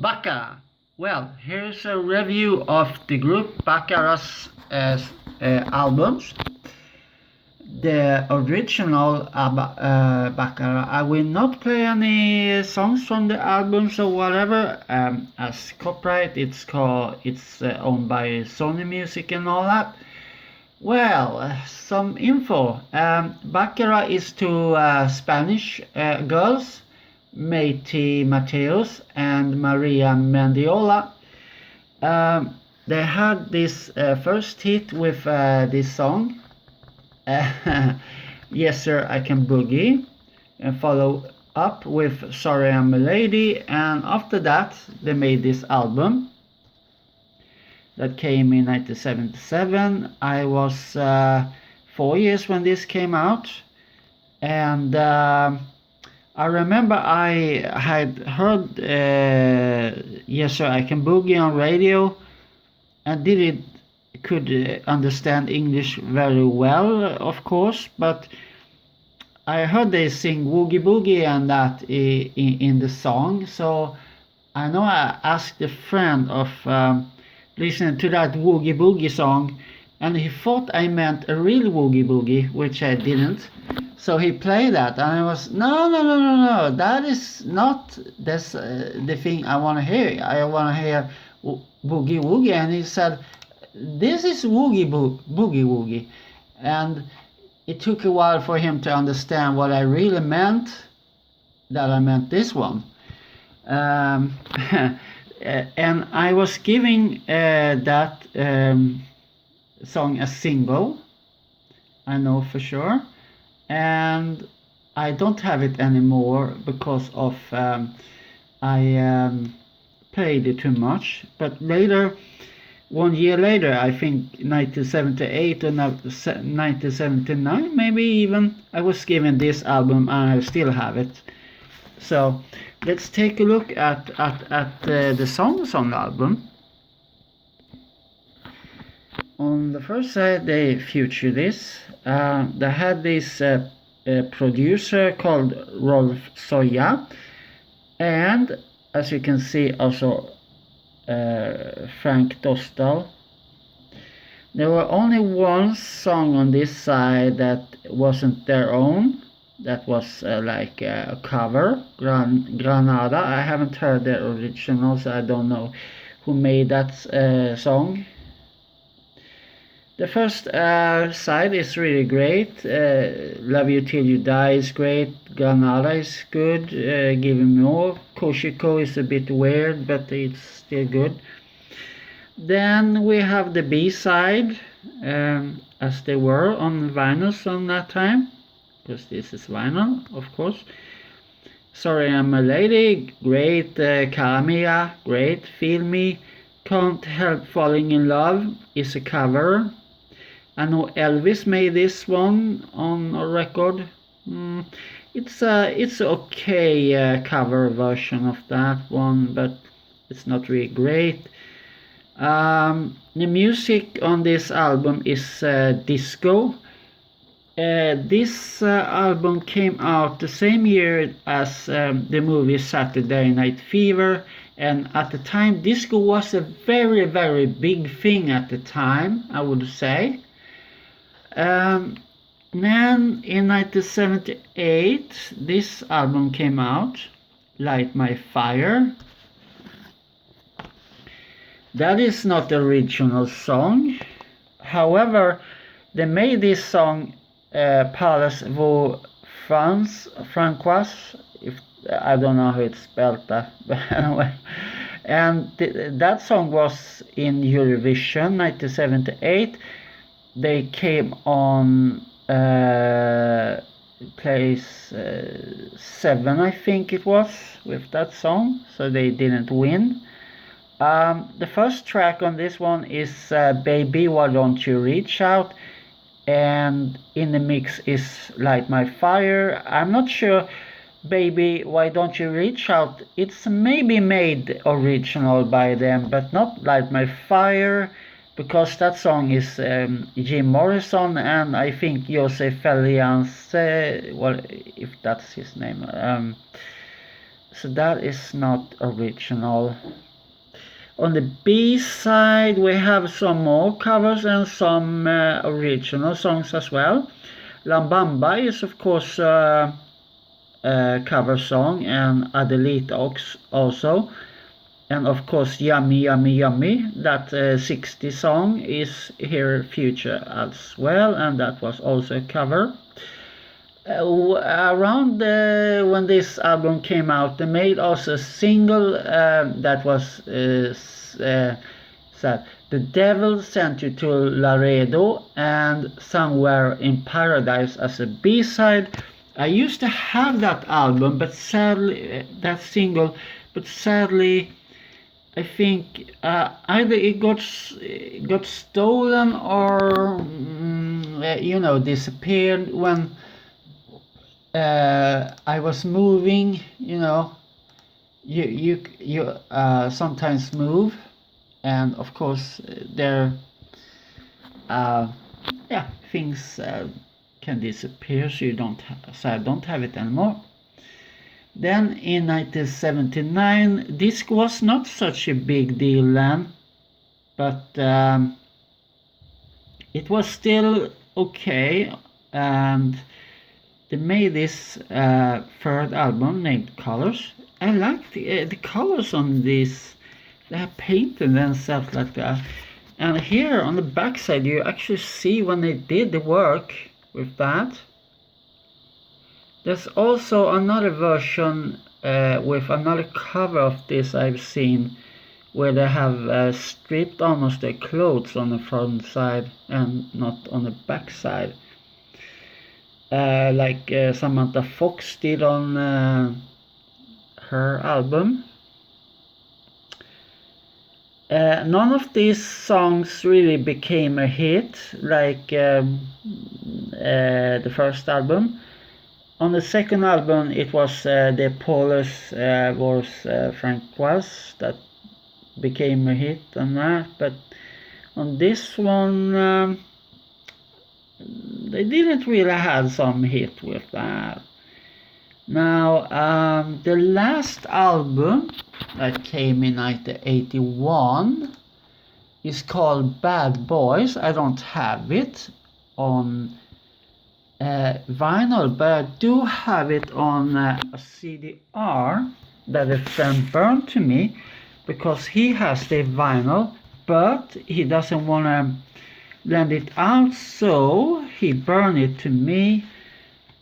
Baccara. Well, here's a review of the group Baccara's albums. The original Baccara. I will not play any songs from the albums or whatever. As copyright, it's owned by Sony Music and all that. Well, some info. Baccara is two Spanish girls, Meiti Mateos and Maria Mendiola. They had this first hit with this song, Yes Sir I Can Boogie, and follow up with Sorry I'm a Lady, and after that they made this album that came in 1977. I was 4 years when this came out, and I remember I had heard Yes Sir I Can Boogie on radio and could understand English very well, of course, but I heard they sing Woogie Boogie and that in the song, so I know I asked a friend of listening to that Woogie Boogie song, and he thought I meant a real Woogie Boogie, which I didn't. So he played that, and I was, no, that is not the thing I want to hear. I want to hear Boogie Woogie, and he said, this is Boogie Woogie. And it took a while for him to understand what I really meant, that I meant this one. And I was giving that song a single, I know for sure, and I don't have it anymore because of I played it too much. But later, 1 year later, I think 1978 or 1979 maybe even, I was given this album and I still have it. So let's take a look at the songs on the album. On the first side they feature this. They had this producer called Rolf Soya, and as you can see also Frank Dostal. There were only one song on this side that wasn't their own. That was like a cover, Granada. I haven't heard the original, so I don't know who made that song. The first side is really great. Love You Till You Die is great. Granada is good. Give Me More. Koshiko is a bit weird, but it's still good. Then we have the B-side, as they were on vinyls on that time, because this is vinyl, of course. Sorry I'm a Lady, great. Karamia, great. Feel Me. Can't Help Falling in Love is a cover. I know Elvis made this one on a record. It's okay cover version of that one, but it's not really great. The music on this album is disco. This album came out the same year as the movie Saturday Night Fever, and at the time disco was a very, very big thing at the time, I would say. Then in 1978 this album came out, Light My Fire. That is not the original song. However, they made this song Palace Vaux Francois, if I don't know how it's spelled that, but anyway. And that song was in Eurovision 1978. They came on place 7, I think it was, with that song, so they didn't win. The first track on this one is Baby Why Don't You Reach Out, and in the mix is Light My Fire. I'm not sure Baby Why Don't You Reach Out, it's maybe made original by them, but not Light My Fire, because that song is Jim Morrison and I think Jose Feliance, well, if that's his name, So that is not original. On the B side we have some more covers and some original songs as well. Lambamba is of course a cover song, and Adelita also. And of course Yummy Yummy Yummy, that 60 song is here featured as well, and that was also a cover. Around when this album came out, they made also a single that was said, The Devil Sent You to Laredo and Somewhere in Paradise as a B-side. I used to have that album, but sadly, that single, but sadly, I think either it got stolen or disappeared when I was moving. You sometimes move, and of course there things can disappear, so I don't have it anymore. Then in 1979, disc was not such a big deal then, but it was still okay, and they made this third album named Colors. I like the colors on this. They have painted themselves like that. And here on the back side you actually see when they did the work with that. There's also another version with another cover of this I've seen, where they have stripped almost their clothes on the front side and not on the back side. Like Samantha Fox did on her album. None of these songs really became a hit like the first album. On the second album it was the Paulus Wars Francoise that became a hit on that, but on this one they didn't really have some hit with that. Now the last album that came in 1981 is called Bad Boys. I don't have it on vinyl, but I do have it on a CDR that a friend burned to me, because he has the vinyl but he doesn't want to lend it out, so he burned it to me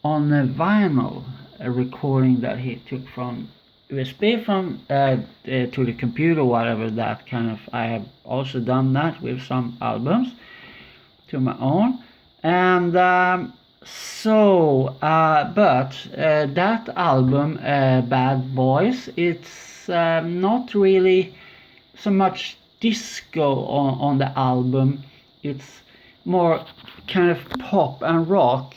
on a vinyl, a recording that he took from USB from to the computer, whatever that kind of. I have also done that with some albums to my own, and but that album, Bad Boys, it's not really so much disco on the album. It's more kind of pop and rock,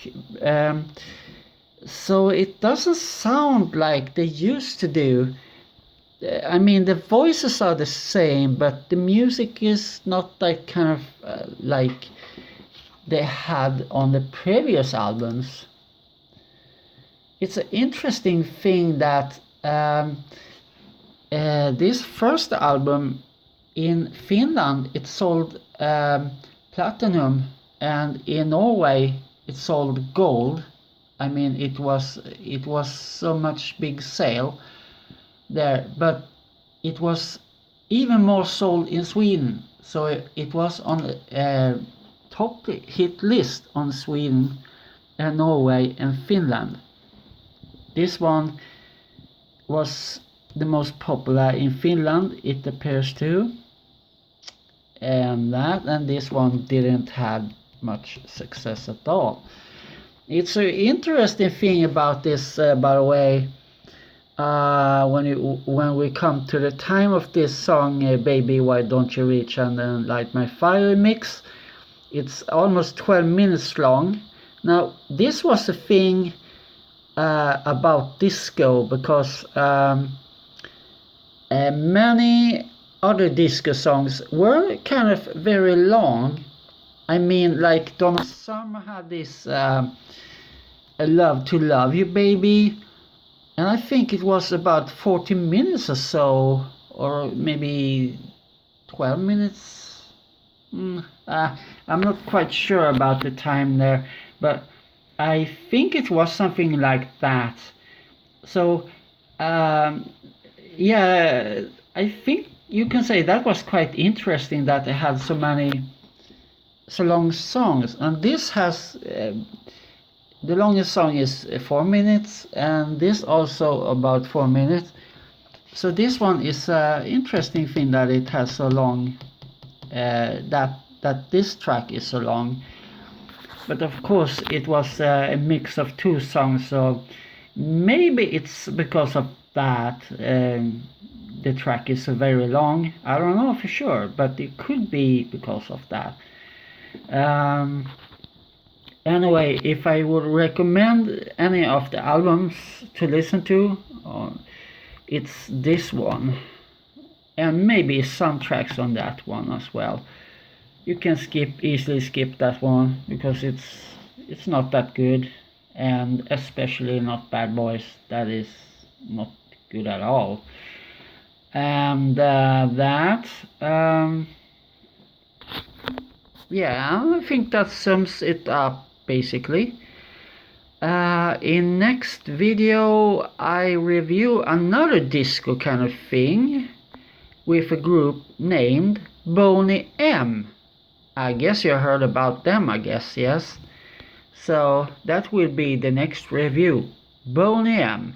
so it doesn't sound like they used to do. I mean, the voices are the same, but the music is not that kind of like they had on the previous albums. It's an interesting thing that this first album in Finland it sold platinum, and in Norway it sold gold. I mean, it was so much big sale there, but it was even more sold in Sweden. So it was on top hit list on Sweden and Norway and Finland. This one was the most popular in Finland, it appears to, and this one didn't have much success at all. It's an interesting thing about this, by the way, when we come to the time of this song, Baby Why Don't You Reach and then Light My Fire mix. It's almost 12 minutes long. Now this was a thing about disco, because many other disco songs were kind of very long. I mean, like Donna Summer had this Love to Love You Baby, and I think it was about 40 minutes or so, or maybe 12 minutes. I'm not quite sure about the time there, but I think it was something like that. So yeah, I think you can say that was quite interesting that they had so long songs, and this has the longest song is 4 minutes, and this also about 4 minutes. So this one is interesting thing that it has so long, that this track is so long. But of course it was a mix of two songs, so maybe it's because of that the track is so very long. I don't know for sure, but it could be because of that. Anyway, if I would recommend any of the albums to listen to, it's this one, and maybe some tracks on that one as well. You can easily skip that one because it's not that good, and especially not Bad Boys. That is not good at all. And yeah, I think that sums it up basically. In next video I review another disco kind of thing with a group named Boney M. I guess you heard about them, I guess, yes. So that will be the next review. Boney M.